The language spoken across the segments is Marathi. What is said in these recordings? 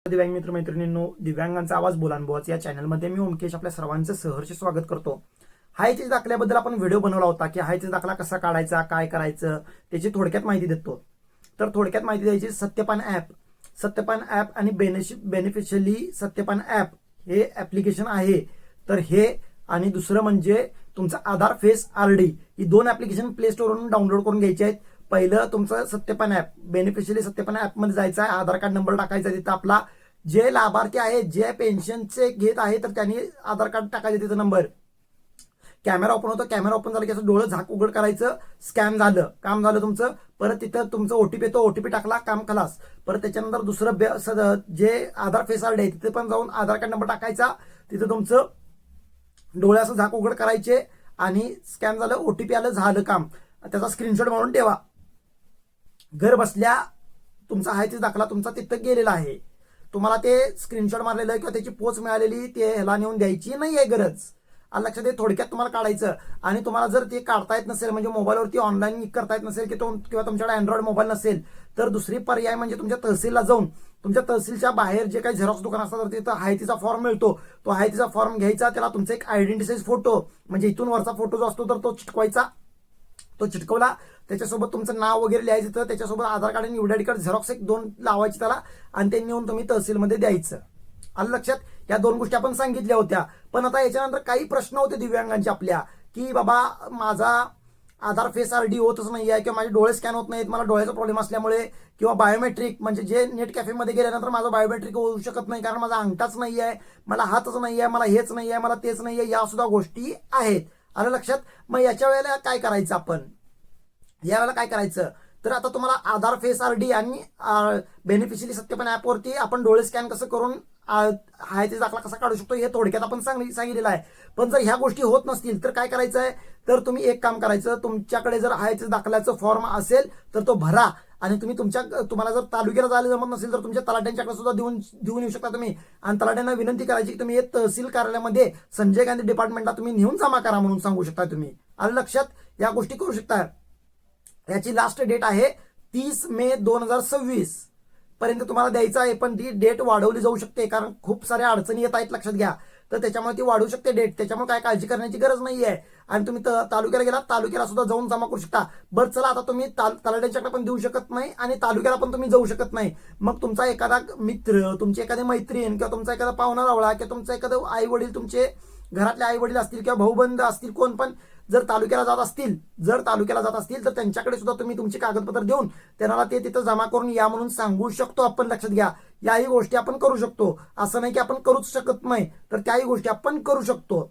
दिव्यांग मित्र मैत्रिणींनो, दिव्यांगांचा आवाज बोलानबोच या चॅनलमध्ये मी ओमकेश आपल्या सर्वांचं सहर्ष स्वागत करतो. हायचे दाखल्याबद्दल आपण व्हिडिओ बनवला होता की हायचे दाखला कसा काढायचा, काय करायचं त्याची थोडक्यात माहिती देतो. तर थोडक्यात माहिती द्यायची. सत्यपान ॲप आणि बेनिफिशियली सत्यपान ॲप हे ॲप्लिकेशन आहे. तर हे आणि दुसरं म्हणजे तुमचं आधार फेस आरडी ही दोन ॲप्लिकेशन प्ले स्टोरवरून डाउनलोड करून घ्यायचे आहेत. पहिलं तुमचं सत्यपान ॲप, बेनिफिशियली सत्यपान ॲपमध्ये जायचं आहे, आधार कार्ड नंबर टाकायचा, तिथं आपला जे लाभार्थी आहे जे पेन्शनचे घेत आहे तर त्यांनी आधार कार्ड टाकायचं, तिथं नंबर. कॅमेरा ओपन होतो, कॅमेरा ओपन झाला की असं डोळं झाक उघड करायचं, स्कॅन झालं, काम झालं तुमचं. परत तिथं तुमचं ओटीपी येतो, ओटीपी टाकला, काम खलास. परत त्याच्यानंतर दुसरं जे आधार फेस आरडी आहे तिथे पण जाऊन आधार कार्ड नंबर टाकायचा, तिथं तुमचं डोळे असं झाक उघड करायचे आणि स्कॅन झालं, ओटीपी आलं, झालं काम. त्याचा स्क्रीनशॉट मारून ठेवा. घर बसल्या तुमचा आहे ते दाखला तुमचा तिथं गेलेला आहे. तुम्हाला ते स्क्रीनशॉट मारलेलं किंवा त्याची पोच मिळालेली ते ह्याला नेऊन द्यायची नाही आहे गरज. आणि लक्षात दे, थोडक्यात तुम्हाला काढायचं. आणि तुम्हाला जर ते काढता येत नसेल, म्हणजे मोबाईलवरती ऑनलाईन करता येत नसेल किंवा तुमच्याकडे अँड्रॉइड मोबाईल नसेल, तर दुसरी पर्याय म्हणजे तुमच्या तहसीलला जाऊन तुमच्या तहसीलच्या बाहेर जे काही झेरॉक्स दुकान असतात तर तिथं हायतीचा फॉर्म मिळतो. तो हायतीचा फॉर्म घ्यायचा, त्याला तुमचा एक आयडेंटिटी साईज फोटो, म्हणजे इथून वरचा फोटो जो असतो तर तो चिटकवायचा. तो चिटकवला, त्याच्यासोबत तुमचं नाव वगैरे लिहायचं, तर त्याच्यासोबत आधार कार्ड आणि युडायडी कार्ड झेरॉक्स एक दोन लावायची त्याला, आणि ते नेऊन तुम्ही तहसीलमध्ये द्यायचं. आलं लक्षात? या दोन गोष्टी आपण सांगितल्या होत्या. पण आता याच्यानंतर काही प्रश्न होते दिव्यांगांचे आपल्या, की बाबा माझा आधार फेस आरडी होतच नाही आहे, किंवा माझे डोळे स्कॅन होत नाहीत, मला डोळ्याचा प्रॉब्लेम असल्यामुळे, किंवा बायोमेट्रिक म्हणजे जे नेट कॅफेमध्ये गेल्यानंतर माझं बायोमेट्रिक होऊ शकत नाही कारण माझा अंगठाच नाही आहे, मला हातच नाही आहे, मला हेच नाही आहे, मला तेच नाही आहे, या सुद्धा गोष्टी आहेत. आलं लक्षात? मग याच्या वेळेला काय करायचं आपण? यावेळेला काय करायचं तर आता तुम्हाला आधार फेस आरडी आणि बेनिफिशियली सत्यपान ॲपवरती आपण डोळे स्कॅन कसं करून हायचे दाखला कसा काढू शकतो हे थोडक्यात आपण सांगितलेलं आहे. पण जर ह्या गोष्टी होत नसतील तर काय करायचं आहे, तर तुम्ही एक काम करायचं. तुमच्याकडे जर हायचे दाखल्याचं फॉर्म असेल तर तो भरा, आणि तुम्हाला जर तालुक्याला जायला जमत नसेल तर तुमच्या तलाट्यांच्याकडे सुद्धा देऊन येऊ शकता तुम्ही. आणि तलाट्यांना विनंती करायची की तुम्ही हे तहसील कार्यालयामध्ये संजय गांधी डिपार्टमेंटला तुम्ही नेऊन जमा करा म्हणून सांगू शकता तुम्ही. आलं लक्षात? या गोष्टी करू शकता. याची लास्ट डेट आहे 30 मे 2026 पर्यंत तुम्हाला द्यायचं आहे. पण ती डेट वाढवली जाऊ शकते कारण खूप साऱ्या अडचणी येत आहेत, लक्षात घ्या. तर त्याच्यामुळे ती वाढू शकते डेट, त्याच्यामुळे काय काळजी करण्याची गरज नाही आहे. आणि तुम्ही तालुक्याला गेला, तालुक्याला सुद्धा जाऊन जमा करू शकता. बरं चला, आता तुम्ही तलाट्यांच्याकडे पण देऊ शकत नाही आणि तालुक्याला पण तुम्ही जाऊ शकत नाही. मग तुमचा एखादा मित्र, तुमची एखादी मैत्रीण, किंवा तुमचा एखादा पाहुणा रावळा, किंवा तुमचा एखादं आई वडील, तुमचे घरातले आई वडील असतील किंवा भाऊबंद असतील, कोण पण जर तालुक्याला जात असतील तर त्यांच्याकडे सुद्धा तुम्ही तुमची कागदपत्र देऊन त्यांना ते तिथं जमा करून या म्हणून सांगू शकतो आपण. लक्षात घ्या, याही गोष्टी आपण करू शकतो. असं नाही की आपण करूच शकत नाही, तर त्याही गोष्टी आपण करू शकतो.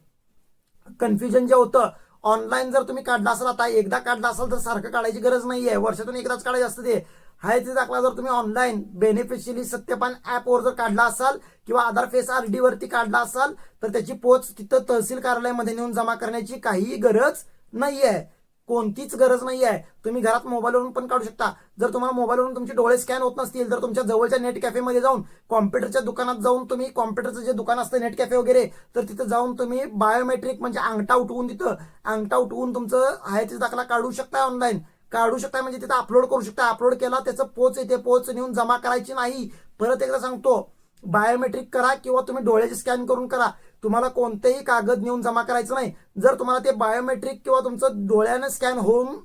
कन्फ्युजन जे होतं, ऑनलाईन जर तुम्ही काढला असाल, आता एकदा काढला असाल तर सारखं काढायची गरज नाहीये, वर्षातून एकदाच काढायचं असतं ते. हायचे दाखला जर तुम्ही ऑनलाईन बेनिफिशियली सत्यपान ॲपवर जर काढला असाल किंवा आधार फेस आरडी वरती काढला असाल तर त्याची पोच तिथं तहसील कार्यालयामध्ये नेऊन जमा करण्याची काहीही गरज नाहीये, कोणतीच गरज नाहीये. तुम्ही घरात मोबाईलवरून पण काढू शकता. जर तुम्हाला मोबाईलवरून तुमचे डोळे स्कॅन होत नसतील तर तुमच्या जवळच्या नेट कॅफेमध्ये जाऊन, कॉम्प्युटरच्या दुकानात जाऊन, तुम्ही कॉम्प्युटरचं जे दुकान असतं नेट कॅफे वगैरे, तर तिथं जाऊन तुम्ही बायोमेट्रिक म्हणजे अंगठा उठवून तुमचं हायचे दाखला काढू शकता, ऑनलाईन काढू शकता. म्हणजे तिथं अपलोड करू शकता. अपलोड केला, त्याचं पोच येते, पोच नेऊन जमा करायची नाही. परत एकदा सांगतो, बायोमेट्रिक करा किंवा तुम्ही डोळ्याचे स्कॅन करून करा, तुम्हाला कोणतेही कागद नेऊन जमा करायचं नाही. जर तुम्हाला ते बायोमेट्रिक किंवा तुमचं डोळ्यानं स्कॅन होऊन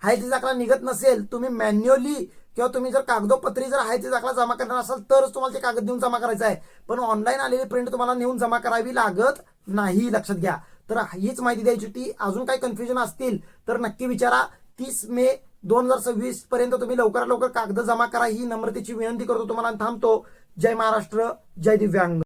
हायचे दाखला निघत नसेल, तुम्ही मॅन्युअली किंवा तुम्ही जर कागदोपत्री जर हायचे दाखला जमा करणार असाल तरच तुम्हाला ते कागद देऊन जमा करायचं आहे. पण ऑनलाईन आलेली प्रिंट तुम्हाला नेऊन जमा करावी लागत नाही, लक्षात घ्या. तर हीच माहिती द्यायची होती. अजून काही कन्फ्युजन असतील तर नक्की विचारा. 30 मे 2026 पर्यंत तुम्ही लवकरात लवकर कागद जमा करा ही नम्रतेची विनंती करतो तुम्हाला. थांबतो. जय महाराष्ट्र, जय दिव्यांग.